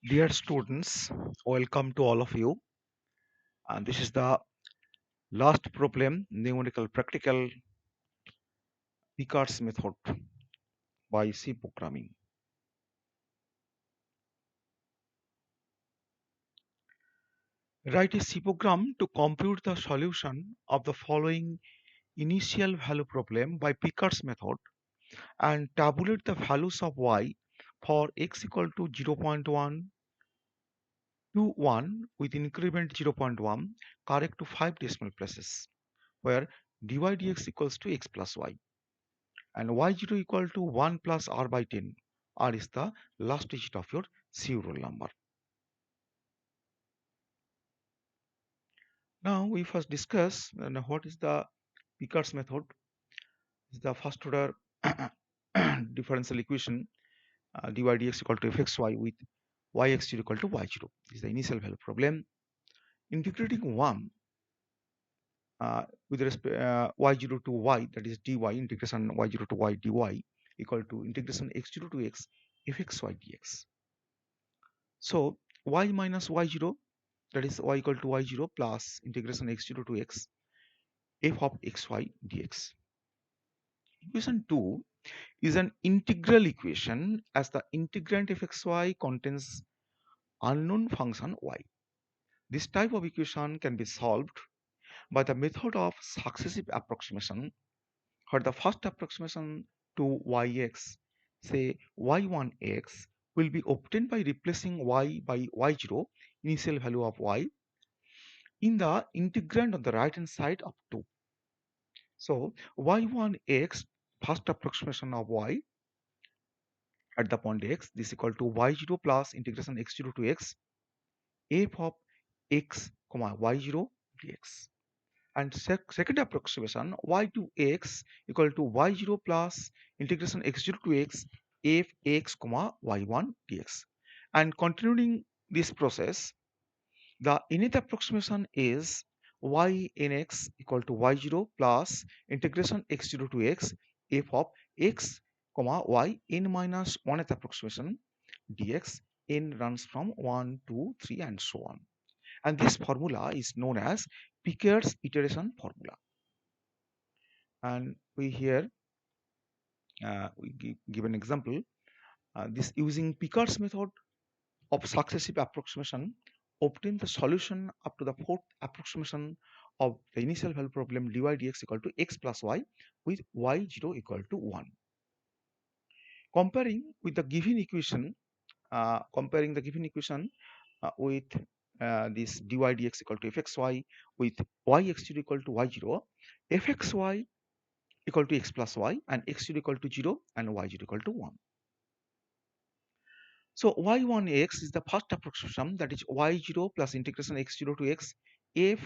Dear students, welcome to all of you. And this is the last problem, numerical practical Picard's method by C programming. Write a C program to compute the solution of the following initial value problem by Picard's method and tabulate the values of y for x equal to 0.1 to 1 with increment 0.1 correct to 5 decimal places where dy dx equals to x plus y. And y0 equal to 1 plus r by 10. R is the last digit of your C roll number. Now we first discuss what is the Picard's method. This is the first order differential equation dy dx equal to fxy with yx0 equal to y0. This is the initial value problem. Integrating 1 with respect y0 to y, that is dy, integration y0 to y dy equal to integration x0 to x fxy dx. So y minus y0, that is y equal to y0 plus integration x0 to x f of xy dx. Equation 2 is an integral equation as the integrand of xy contains unknown function y. This type of equation can be solved by the method of successive approximation, where the first approximation to yx, say y1x, will be obtained by replacing y by y0, initial value of y, in the integrand on the right hand side of 2. So y1x, first approximation of y at the point x, this is equal to y0 plus integration x0 to x f of x comma y0 dx. And second approximation y2x equal to y0 plus integration x0 to x f x comma y1 dx. And continuing this process, the nth approximation is y nx equal to y0 plus integration x0 to x f of x comma y n minus 1th approximation dx. N runs from 1 to 3 and so on. And this formula is known as Picard's iteration formula. And we here give an example. This using Picard's method of successive approximation obtain the solution up to the fourth approximation of the initial value problem dy dx equal to x plus y with y0 equal to 1. Comparing with the given equation, with this dy dx equal to fxy with yx0 equal to y0, fxy equal to x plus y and x0 equal to 0 and y0 equal to 1. So y1x is the first approximation, that is y0 plus integration x0 to x f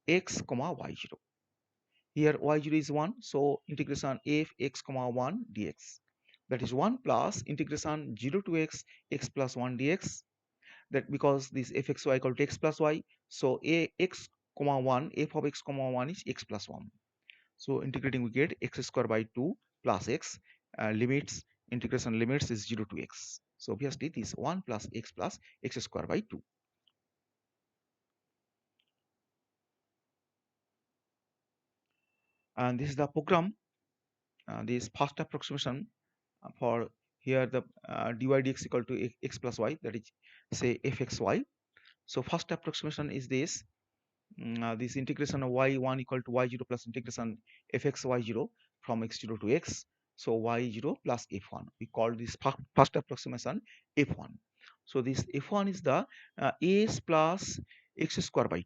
x comma y0. Here y0 is 1, so integration f x comma 1 dx, that is 1 plus integration 0 to x x plus 1 dx, that because this fxy equal to x plus y, so a x comma 1 f of x comma 1 is x plus 1. So integrating we get x square by 2 plus x, integration limits is 0 to x. So obviously this 1 plus x square by 2. And this is the program, this first approximation for here the dy dx equal to x plus y, that is say fxy. So first approximation is this, this integration of y1 equal to y0 plus integration fxy0 from x0 to x. So y0 plus f1. We call this first approximation f1. So this f1 is the as plus x square by 2.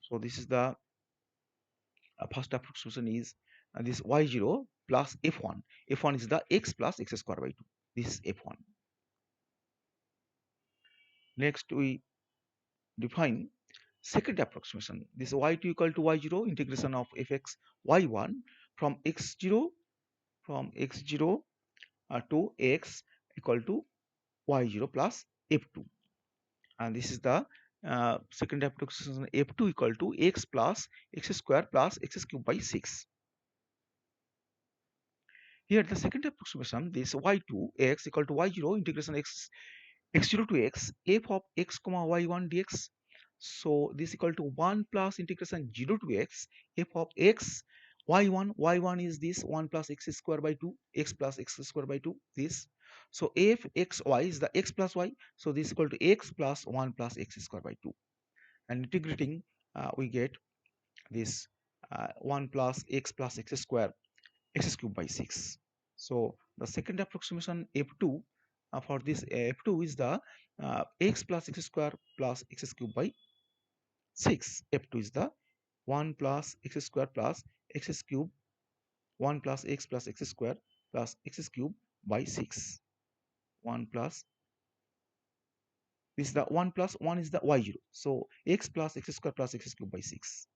So this is the first approximation is this y0 plus f1. F1 is the x plus x square by 2. This is f1. Next we define second approximation. This y2 equal to y0 integration of fx y1 from x0 to x equal to y0 plus f2. And this is the second approximation f2 equal to x plus x square plus x cube by 6. Here the second approximation, this y2 x equal to y0 integration x x0 to x f of x comma y1 dx. So this equal to 1 plus integration 0 to x f of x y1 is this 1 plus x square by 2 x plus x square by 2 this. So f x y is the x plus y, so this equal to x plus 1 plus x square by 2, and integrating we get this 1 plus x square x cube by 6. So the second approximation f2 for this f2 is the x plus x square plus x cube by 6. f2 is the 1 plus x square plus x cube 1 plus x square plus x cube by 6. 1 plus this is the 1 plus 1 is the y0, so x plus x square plus x cube by 6.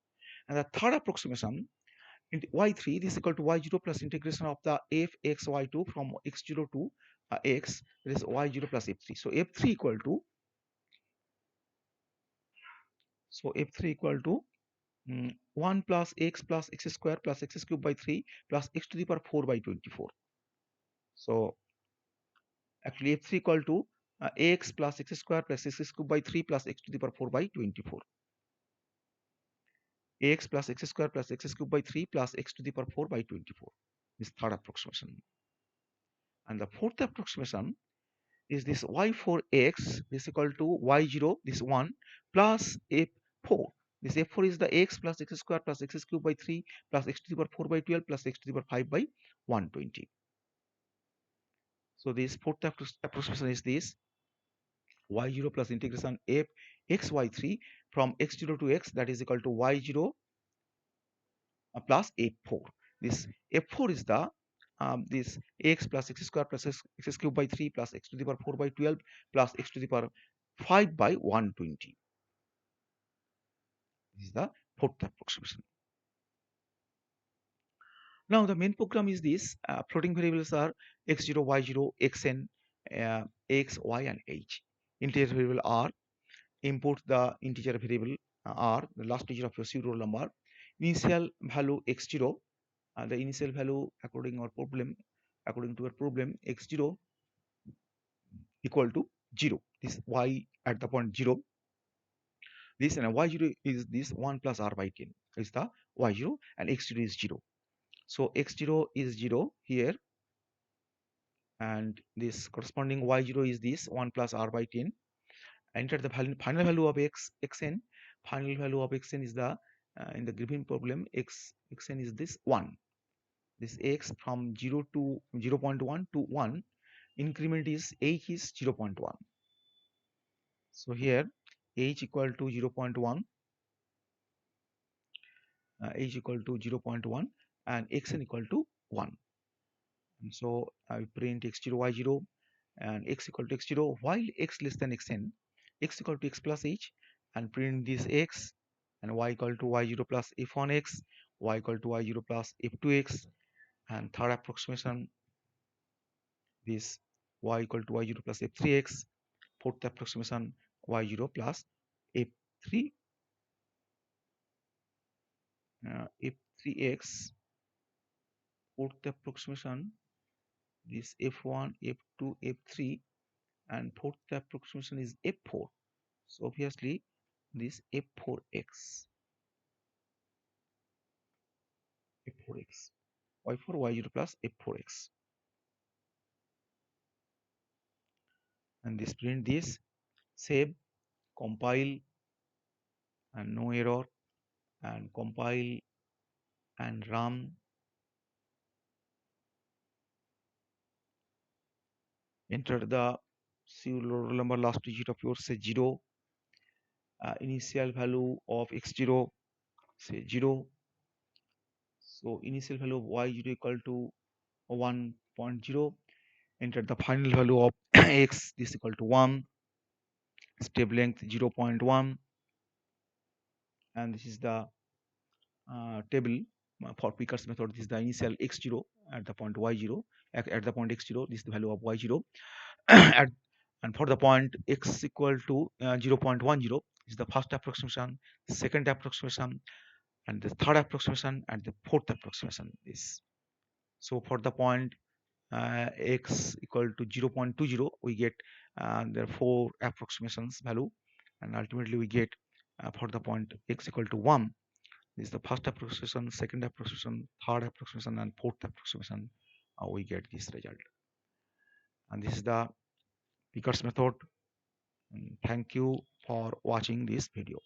And the third approximation y3, this is equal to y0 plus integration of the f x y2 from x0 to x, that is y0 plus f3. So f3 equal to f3 equal to 1 plus x square plus x cube by 3 plus x to the power 4 by 24. So actually f3 equal to x plus x square plus x cube by 3 plus x to the power 4 by 24. X plus x square plus x cube by 3 plus x to the power 4 by 24. This third approximation. And the fourth approximation is this y4x is equal to y0, this 1 plus f4. This f4 is the x plus x square plus x cube by 3 plus x to the power 4 by 12 plus x to the power 5 by 120. So this fourth approximation is this y0 plus integration f x y3 from x0 to x, that is equal to y0 plus f4. This f4 is the this x plus x square plus x cube by 3 plus x to the power 4 by 12 plus x to the power 5 by 120. This is the fourth approximation. Now the main program is this. Floating variables are x0, y0, xn, x, y, and h. Integer variable r. Import the integer variable r, the last digit of your serial number. Initial value x0. The initial value according to our problem x0 equal to 0. This y at the point 0. This and y0 is this 1 plus r by 10 is the y0, and x0 is 0. So x0 is 0 here, and this corresponding y0 is this 1 plus r by 10. Enter the final value of xn. Final value of xn is the in the given problem xn is this 1. This x from 0 to 0.1 to 1, increment is h is 0.1. So here h equal to 0.1, h equal to 0.1, and xn equal to 1. And so I print x0 y0 and x equal to x0 while x less than xn, x equal to x plus h, and print this x, and y equal to y0 plus f1x, y equal to y0 plus f2x, and third approximation this y equal to y0 plus f3x, fourth approximation y0 plus f3 f3x, fourth approximation this f1 f2 f3, and fourth approximation is f4. So obviously this f4x y4 y0 plus f4x, and this print this, save, compile, and no error, and compile and run. Enter the serial number last digit of yours, say 0, initial value of x0 say 0. So initial value of y0 equal to 1.0. Enter the final value of x, this equal to 1, step length 0.1, and this is the table for Picard's method. This is the initial x0 at the point y0, at the point x0, this is the value of y0. And for the point x equal to 0.10 is the first approximation, second approximation, and the third approximation, and the fourth approximation. This. So for the point x equal to 0.20, we get there are four approximations value, and ultimately we get for the point x equal to 1. This is the first approximation, second approximation, third approximation, and fourth approximation. We get this result, and this is the Picard's method. Thank you for watching this video.